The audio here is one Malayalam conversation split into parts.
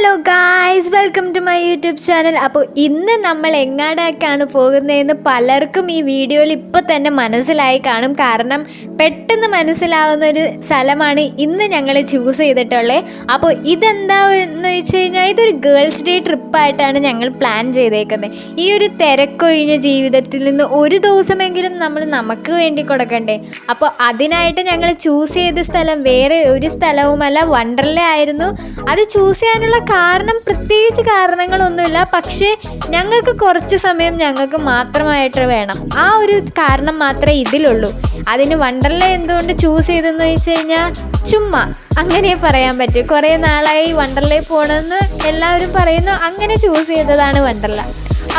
Hello guys, welcome to my YouTube channel. അപ്പോൾ ഇന്ന് നമ്മൾ എങ്ങാടേക്കാണ് പോകുന്നതെന്ന് പലർക്കും ഈ വീഡിയോയിൽ ഇപ്പോൾ തന്നെ മനസ്സിലായി കാണും. കാരണം പെട്ടെന്ന് മനസ്സിലാവുന്ന ഒരു സ്ഥലമാണ് ഇന്ന് ഞങ്ങൾ ചൂസ് ചെയ്തിട്ടുള്ളത്. അപ്പോൾ ഇതെന്താന്ന് വെച്ച് കഴിഞ്ഞാൽ ഇതൊരു ഗേൾസ് ഡേ ട്രിപ്പായിട്ടാണ് ഞങ്ങൾ പ്ലാൻ ചെയ്തേക്കുന്നത്. ഈ ഒരു തിരക്കൊഴിഞ്ഞ ജീവിതത്തിൽ നിന്ന് ഒരു ദിവസമെങ്കിലും നമ്മൾ നമുക്ക് വേണ്ടി കൊടുക്കണ്ടേ. അപ്പോൾ അതിനായിട്ട് ഞങ്ങൾ ചൂസ് ചെയ്ത സ്ഥലം വേറെ ഒരു സ്ഥലവുമല്ല, വണ്ടർല ആയിരുന്നു. അത് ചൂസ് ചെയ്യാനുള്ള കാരണം പ്രത്യേകിച്ച് കാരണങ്ങളൊന്നുമില്ല, പക്ഷേ ഞങ്ങൾക്ക് കുറച്ച് സമയം ഞങ്ങൾക്ക് മാത്രമായിട്ട് വേണം. ആ ഒരു കാരണം മാത്രമേ ഇതിലുള്ളൂ. അതിന് വണ്ടർല എന്തുകൊണ്ട് ചൂസ് ചെയ്തെന്ന് വെച്ച് കഴിഞ്ഞാൽ ചുമ്മാ അങ്ങനെ പറയാൻ പറ്റും. കുറേ നാളായി വണ്ടർലയിൽ പോകണമെന്ന് എല്ലാവരും പറയുന്നു, അങ്ങനെ ചൂസ് ചെയ്തതാണ് വണ്ടർല.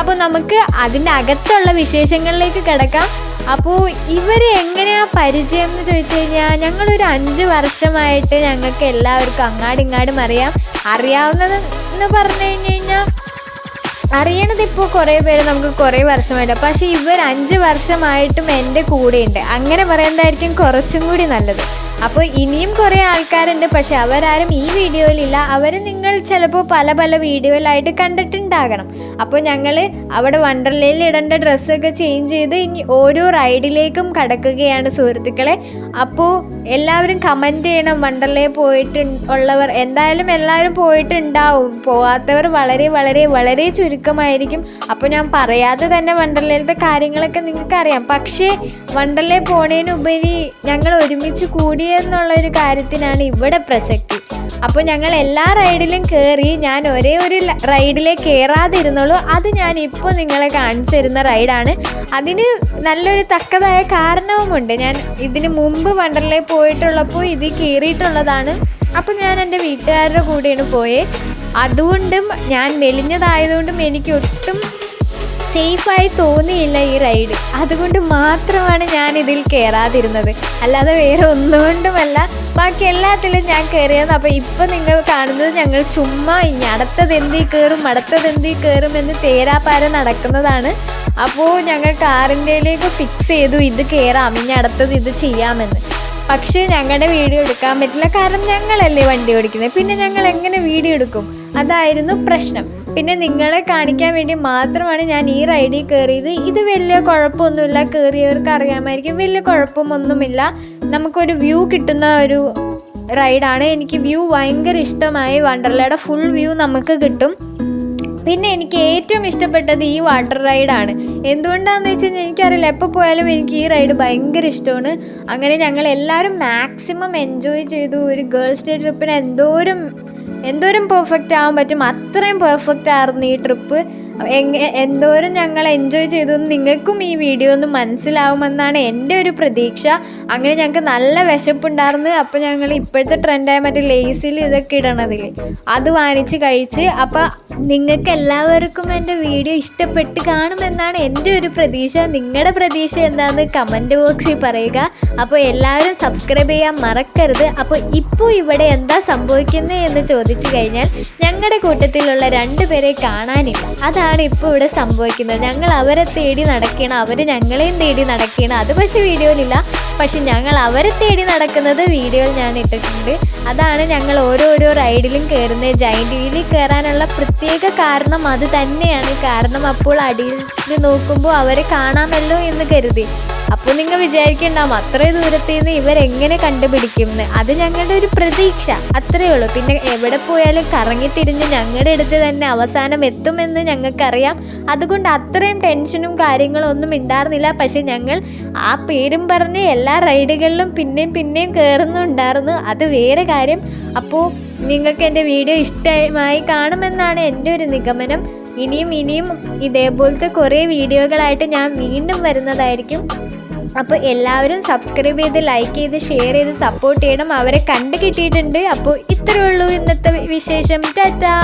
അപ്പോൾ നമുക്ക് അതിൻ്റെ അകത്തുള്ള വിശേഷങ്ങളിലേക്ക് കിടക്കാം. അപ്പോൾ ഇവർ എങ്ങനെയാണ് പരിചയം എന്ന് ചോദിച്ചു കഴിഞ്ഞാൽ, ഞങ്ങളൊരു 5 വർഷമായിട്ട് ഞങ്ങൾക്ക് എല്ലാവർക്കും അങ്ങാടിങ്ങാടും അറിയാവുന്നതെന്ന് പറഞ്ഞു കഴിഞ്ഞാൽ അറിയണത് ഇപ്പോൾ കുറേ പേര് നമുക്ക് കുറേ വർഷമായിട്ട്, പക്ഷേ ഇവർ 5 വർഷമായിട്ടും എൻ്റെ കൂടെയുണ്ട്. അങ്ങനെ പറയുന്നതായിരിക്കും കുറച്ചും കൂടി നല്ലത്. അപ്പോൾ ഇനിയും കുറേ ആൾക്കാരുണ്ട്, പക്ഷെ അവരാരും ഈ വീഡിയോയിലില്ല. അവർ നിങ്ങൾ ചിലപ്പോൾ പല പല വീഡിയോയിലായിട്ട് കണ്ടിട്ടുണ്ടാകണം. അപ്പോൾ ഞങ്ങൾ അവിടെ വണ്ടർലയിൽ ഇടേണ്ട ഡ്രസ്സൊക്കെ ചേഞ്ച് ചെയ്ത് ഇനി ഓരോ റൈഡിലേക്കും കടക്കുകയാണ് സുഹൃത്തുക്കളെ. അപ്പോൾ എല്ലാവരും കമൻറ്റ് ചെയ്യണം, വണ്ടർലയിൽ ഉള്ളവർ എന്തായാലും എല്ലാവരും പോയിട്ടുണ്ടാവും. പോവാത്തവർ വളരെ വളരെ വളരെ ചുരുക്കമായിരിക്കും. അപ്പോൾ ഞാൻ പറയാതെ തന്നെ വണ്ടർലയിലത്തെ കാര്യങ്ങളൊക്കെ നിങ്ങൾക്കറിയാം. പക്ഷേ വണ്ടർലയിൽ പോണതിനുപരി ഞങ്ങൾ ഒരുമിച്ച് കൂടിയെന്നുള്ളൊരു കാര്യത്തിനാണ് ഇവിടെ പ്രസക്തി. അപ്പോൾ ഞങ്ങൾ എല്ലാ റൈഡിലും കയറി. ഞാൻ ഒരേ ഒരു റൈഡിലേ കയറാതിരുന്നുള്ളൂ. അത് ഞാൻ ഇപ്പോൾ നിങ്ങളെ കാണിച്ചു തരുന്ന റൈഡാണ്. അതിന് നല്ലൊരു തക്കതായ കാരണവുമുണ്ട്. ഞാൻ ഇതിന് മുമ്പ് വണ്ടർലയിൽ പോയിട്ടുള്ളപ്പോൾ ഇത് കയറിയിട്ടുള്ളതാണ്. അപ്പോൾ ഞാൻ എൻ്റെ വീട്ടുകാരുടെ കൂടെയാണ് പോയത്. അതുകൊണ്ടും ഞാൻ മെലിഞ്ഞതായതുകൊണ്ടും എനിക്ക് ഒട്ടും സേഫായി തോന്നിയില്ല ഈ റൈഡ്. അതുകൊണ്ട് മാത്രമാണ് ഞാൻ ഇതിൽ കയറാതിരുന്നത്, അല്ലാതെ വേറെ ഒന്നുകൊണ്ടുമല്ല. ബാക്കി എല്ലാത്തിലും ഞാൻ കയറിയത്. അപ്പോൾ ഇപ്പോൾ നിങ്ങൾ കാണുന്നത് ഞങ്ങൾ ചുമ്മാ ഇനി അടുത്തതെന്തി കയറും എന്ന് തേരാപ്പാര നടക്കുന്നതാണ്. അപ്പോൾ ഞങ്ങൾ കാറിൻ്റെയിലേക്ക് ഫിക്സ് ചെയ്തു, ഇത് കയറാം, ഇനി അടുത്തത് ഇത് ചെയ്യാമെന്ന്. പക്ഷേ ഞങ്ങളുടെ വീഡിയോ എടുക്കാൻ പറ്റില്ല, കാരണം ഞങ്ങളല്ലേ വണ്ടി ഓടിക്കുന്നത്. പിന്നെ ഞങ്ങൾ എങ്ങനെ വീഡിയോ എടുക്കും? അതായിരുന്നു പ്രശ്നം. പിന്നെ നിങ്ങളെ കാണിക്കാൻ വേണ്ടി മാത്രമാണ് ഞാൻ ഈ റൈഡിൽ കയറിയത്. ഇത് വലിയ കുഴപ്പമൊന്നുമില്ല, കയറിയവർക്ക് അറിയാമായിരിക്കും. വലിയ കുഴപ്പമൊന്നുമില്ല. നമുക്കൊരു വ്യൂ കിട്ടുന്ന ഒരു റൈഡാണ്. എനിക്ക് വ്യൂ ഭയങ്കര ഇഷ്ടമായി. വണ്ടർലയുടെ ഫുൾ വ്യൂ നമുക്ക് കിട്ടും. പിന്നെ എനിക്ക് ഏറ്റവും ഇഷ്ടപ്പെട്ടത് ഈ വാട്ടർ റൈഡാണ്. എന്തുകൊണ്ടാണെന്ന് വെച്ച് കഴിഞ്ഞാൽ എനിക്കറിയില്ല, എപ്പോൾ പോയാലും എനിക്ക് ഈ റൈഡ് ഭയങ്കര ഇഷ്ടമാണ്. അങ്ങനെ ഞങ്ങൾ എല്ലാവരും മാക്സിമം എൻജോയ് ചെയ്തു. ഒരു ഗേൾസ് ഡേ ട്രിപ്പിന് എന്തോരം പെർഫെക്റ്റ് ആവാൻ പറ്റും അത്രയും പെർഫെക്റ്റ് ആയിരുന്നു ഈ ട്രിപ്പ്. എന്തോരം ഞങ്ങൾ എൻജോയ് ചെയ്തു നിങ്ങൾക്കും ഈ വീഡിയോ ഒന്ന് മനസ്സിലാവുമെന്നാണ് എൻ്റെ ഒരു പ്രതീക്ഷ. അങ്ങനെ ഞങ്ങൾക്ക് നല്ല വിശപ്പുണ്ടായിരുന്നു. അപ്പോൾ ഞങ്ങൾ ഇപ്പോഴത്തെ ട്രെൻഡായ മറ്റേ ലേസിൽ ഇതൊക്കെ ഇടണതിൽ അത് വാങ്ങിച്ച് കഴിച്ച്. അപ്പോൾ നിങ്ങൾക്ക് എല്ലാവർക്കും എൻ്റെ വീഡിയോ ഇഷ്ടപ്പെട്ട് കാണുമെന്നാണ് എൻ്റെ ഒരു പ്രതീക്ഷ. നിങ്ങളുടെ പ്രതീക്ഷ എന്താണെന്ന് കമൻറ്റ് ബോക്സിൽ പറയുക. അപ്പോൾ എല്ലാവരും സബ്സ്ക്രൈബ് ചെയ്യാൻ മറക്കരുത്. അപ്പോൾ ഇപ്പോൾ ഇവിടെ എന്താ സംഭവിക്കുന്നത് എന്ന് ചോദിച്ചു കഴിഞ്ഞാൽ, ഞങ്ങളുടെ കൂട്ടത്തിലുള്ള 2 പേരെ കാണാനില്ല. അതാണ് ഇപ്പോൾ ഇവിടെ സംഭവിക്കുന്നത്. ഞങ്ങൾ അവരെ തേടി നടക്കണം, അവർ ഞങ്ങളെയും തേടി നടക്കണം. അത് പക്ഷേ വീഡിയോയിലില്ല, പക്ഷെ ഞങ്ങൾ അവരെ തേടി നടക്കുന്നത് വീഡിയോയിൽ ഞാൻ ഇട്ടിട്ടുണ്ട്. അതാണ് ഞങ്ങൾ ഓരോരോ റൈഡിലും കയറുന്നത്. ജൈൻറ്റ് വീലിൽ കയറാനുള്ള പ്രത്യേക കാരണം അത് തന്നെയാണ്. കാരണം അപ്പോൾ അടിയിൽ നോക്കുമ്പോൾ അവരെ കാണാമല്ലോ എന്ന് കരുതി. അപ്പോൾ നിങ്ങൾ വിചാരിക്കണ്ടാവും അത്രയും ദൂരത്തിൽ നിന്ന് ഇവരെങ്ങനെ കണ്ടുപിടിക്കുമെന്ന്. അത് ഞങ്ങളുടെ ഒരു പ്രതീക്ഷ, അത്രയേ ഉള്ളൂ. പിന്നെ എവിടെ പോയാലും കറങ്ങിത്തിരിഞ്ഞ് ഞങ്ങളുടെ അടുത്ത് തന്നെ അവസാനം എത്തുമെന്ന് ഞങ്ങൾക്കറിയാം. അതുകൊണ്ട് അത്രയും ടെൻഷനും കാര്യങ്ങളും ഒന്നും ഉണ്ടായിരുന്നില്ല. പക്ഷെ ഞങ്ങൾ ആ പേരും പറഞ്ഞ് എല്ലാ റൈഡുകളിലും പിന്നെയും കയറുന്നുണ്ടായിരുന്നു. അത് വേറെ കാര്യം. അപ്പോൾ നിങ്ങൾക്ക് എൻ്റെ വീഡിയോ ഇഷ്ടമായി കാണുമെന്നാണ് എൻ്റെ ഒരു നിഗമനം. ഇനിയും ഇതേപോലത്തെ കുറേ വീഡിയോകളായിട്ട് ഞാൻ വീണ്ടും വരുന്നതായിരിക്കും. അപ്പോൾ എല്ലാവരും സബ്സ്ക്രൈബ് ചെയ്ത്, ലൈക്ക് ചെയ്ത്, ഷെയർ ചെയ്ത് സപ്പോർട്ട് ചെയ്യണം. അവരെ കണ്ടു കിട്ടിയിട്ടുണ്ട്. അപ്പോൾ ഇത്രയേ ഉള്ളൂ ഇന്നത്തെ വിശേഷം. ടാറ്റാ.